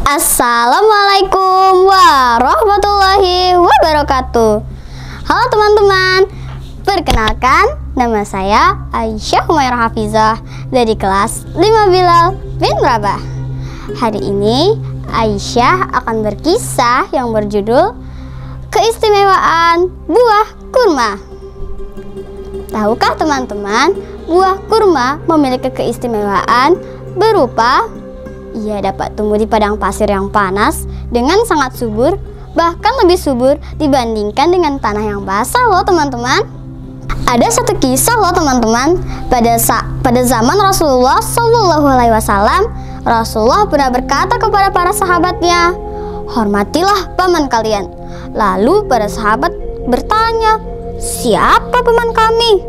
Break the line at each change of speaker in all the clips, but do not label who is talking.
Assalamualaikum warahmatullahi wabarakatuh. Halo teman-teman, perkenalkan nama saya Aisyah Humairah Hafizah dari kelas 5 Bilal bin Rabah. Hari ini Aisyah akan berkisah yang berjudul Keistimewaan Buah Kurma. Tahukah teman-teman, buah kurma memiliki keistimewaan berupa ia dapat tumbuh di padang pasir yang panas dengan sangat subur, bahkan lebih subur dibandingkan dengan tanah yang basah loh teman-teman. Ada satu kisah loh teman-teman, pada zaman Rasulullah SAW, Rasulullah pernah berkata kepada para sahabatnya, "Hormatilah paman kalian." Lalu para sahabat bertanya, "Siapa paman kami?"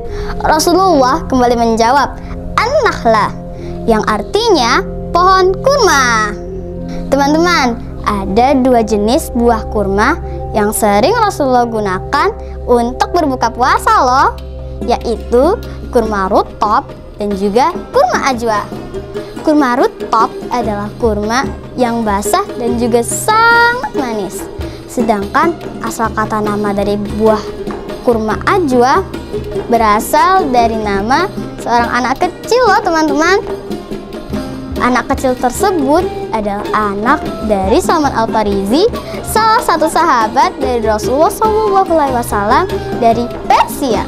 Rasulullah kembali menjawab, "An-nakhlah," yang artinya pohon kurma. Teman-teman, ada dua jenis buah kurma yang sering Rasulullah gunakan untuk berbuka puasa loh, yaitu kurma rutop dan juga kurma ajwa. Kurma rutop adalah kurma yang basah dan juga sangat manis. Sedangkan asal kata nama dari buah kurma ajwa berasal dari nama seorang anak kecil loh teman-teman. Anak kecil tersebut adalah anak dari Salman Al-Farisi, salah satu sahabat dari Rasulullah SAW dari Persia.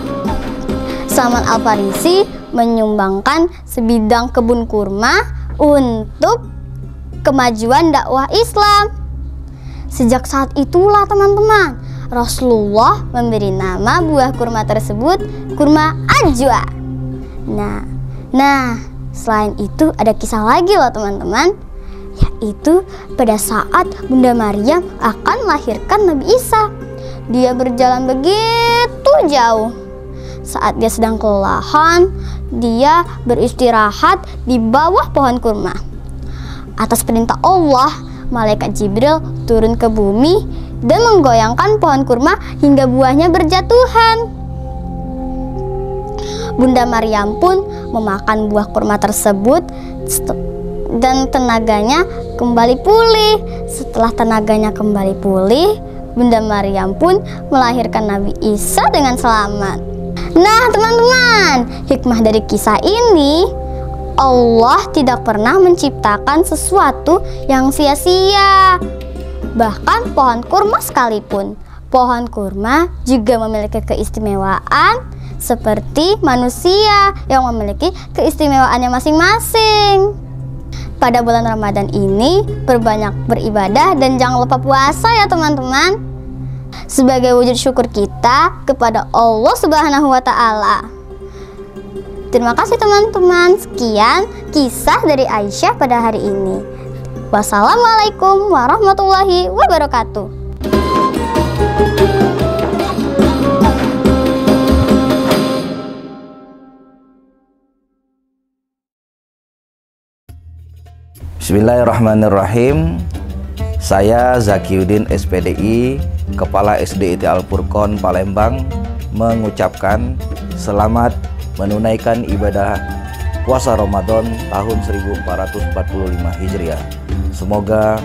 Salman Al-Farisi menyumbangkan sebidang kebun kurma untuk kemajuan dakwah Islam. Sejak saat itulah teman-teman, Rasulullah memberi nama buah kurma tersebut kurma ajwa. Nah, selain itu ada kisah lagi loh teman-teman, yaitu pada saat Bunda Maryam akan melahirkan Nabi Isa. Dia berjalan begitu jauh. Saat dia sedang kelelahan, dia beristirahat di bawah pohon kurma. Atas perintah Allah, malaikat Jibril turun ke bumi dan menggoyangkan pohon kurma hingga buahnya berjatuhan. Bunda Maryam pun memakan buah kurma tersebut dan tenaganya kembali pulih. Setelah tenaganya kembali pulih, Bunda Maryam pun melahirkan Nabi Isa dengan selamat. Nah teman-teman, hikmah dari kisah ini, Allah tidak pernah menciptakan sesuatu yang sia-sia. Bahkan pohon kurma sekalipun, pohon kurma juga memiliki keistimewaan seperti manusia yang memiliki keistimewaannya masing-masing. Pada bulan Ramadan ini, perbanyak beribadah dan jangan lupa puasa ya teman-teman, sebagai wujud syukur kita kepada Allah Subhanahu wa Ta'ala. Terima kasih teman-teman. Sekian kisah dari Aisyah pada hari ini. Wassalamualaikum warahmatullahi wabarakatuh.
Bismillahirrahmanirrahim. Saya Zakiuddin SPDI, Kepala SDIT Al-Furqon Palembang, mengucapkan selamat menunaikan ibadah puasa Ramadan tahun 1445 Hijriah. Semoga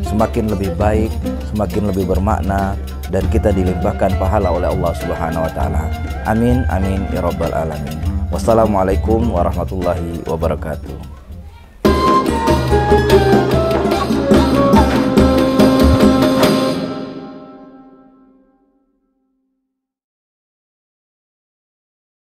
semakin lebih baik, semakin lebih bermakna, dan kita dilimpahkan pahala oleh Allah Subhanahu wa Ta'ala. Amin, amin, ya Rabbal Alamin. Wassalamualaikum warahmatullahi wabarakatuh.